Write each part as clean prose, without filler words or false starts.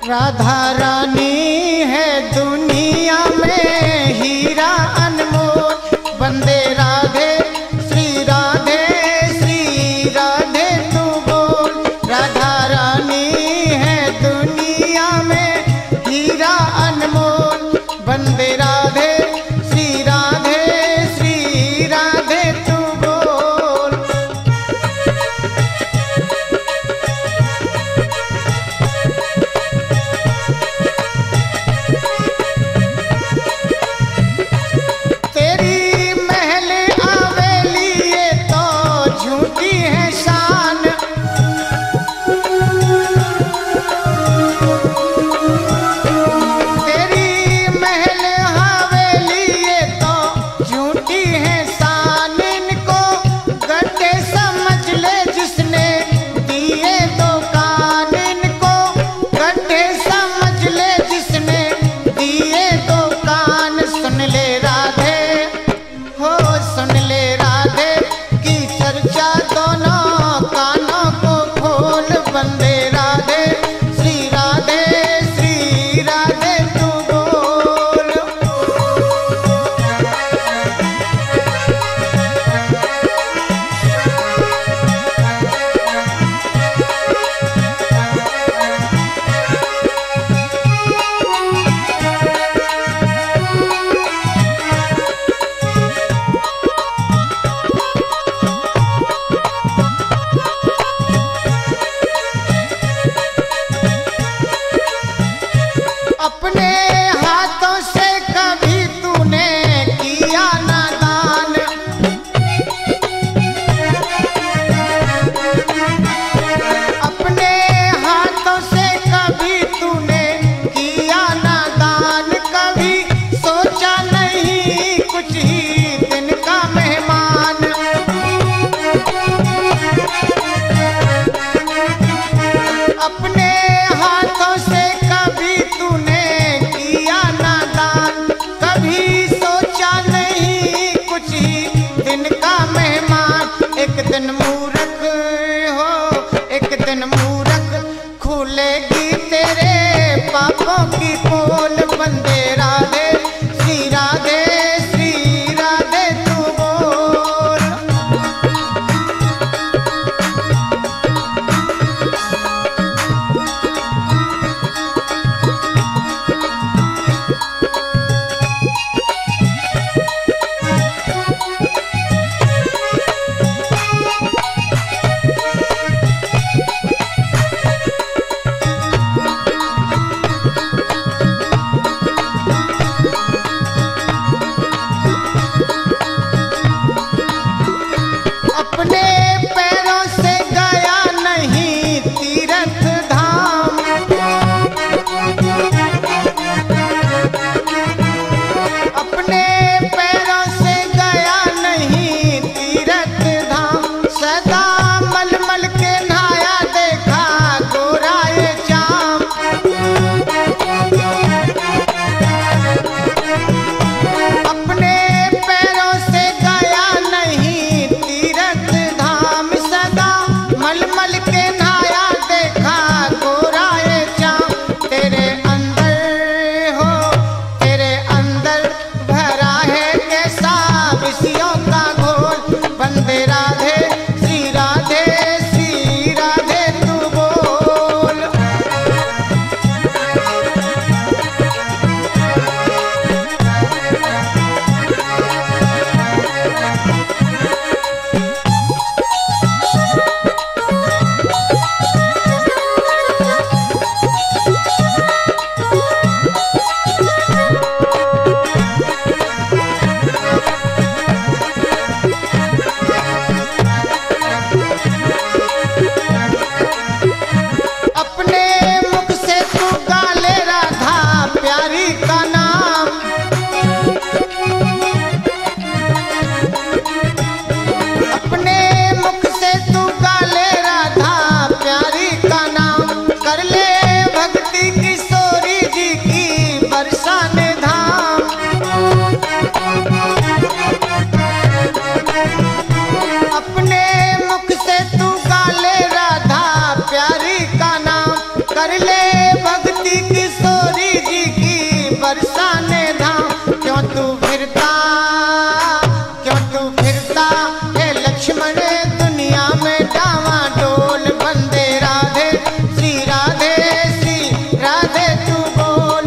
राधा रानी है दुनिया में हीरा अनमोल, वंदे राधे श्री राधे तू बोल। राधा रानी है दुनिया में हीरा अनमोल, वंदे राधे श्री राधे तू बोल। तेरी महल हवेली ये तो झूठी है शान, तेरी महल हवेली ये तो झूठी है शान। इनको गड्ढे समझ ले जिसने दिए दो कान, इनको गड्ढे समझ ले जिसने दिए दो कान। सुन ले राधे हो सुन ले राधे की चर्चा दोनों कानों को खोल, वंदे राधे श्री राधे तू बोल। अपने हाथों से कभी तूने किया ना दान, अपने हाथों से कभी तूने किया ना दान। कभी सोचा नहीं कुछ ही दिन का मेहमान, अपने हाथों से कभी तूने किया ना दान। कभी सोचा नहीं कुछ ही दिन का मेहमान। एक दिन मूरख हो एक दिन मूरख खुलेगी तेरे पापों की पोल, वंदे राधे श्री राधे तू बोल। अपने पैरों से गया नहीं तीर्थ धाम, अपने पैरों से गया नहीं तीर्थ धाम। सदा मलमल के नहाया देखा गोरा ये चाम, अपने पैरों से गया नहीं तीर्थ धाम। सदा मलमल के नहाया देखा गोरा ये चाम। तेरे अंदर भरा है कैसा विषयों का घोल, वंदे राधे श्री राधे तू बोल। अपने मुख से तू गाले राधा प्यारी का नाम, अपने मुख से तू गाले राधा प्यारी का नाम। कर ले भक्ति किशोरी जी की बरसाने धाम, अपने मुख से तू गाले राधा प्यारी का नाम। कर ले भक्ति भगती किशोरी जी की बरसाने धाम। क्यों तू फिरता है लक्ष्मण दुनिया में डावाडोल। बंदे राधे श्री राधे तू बोल।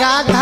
राधे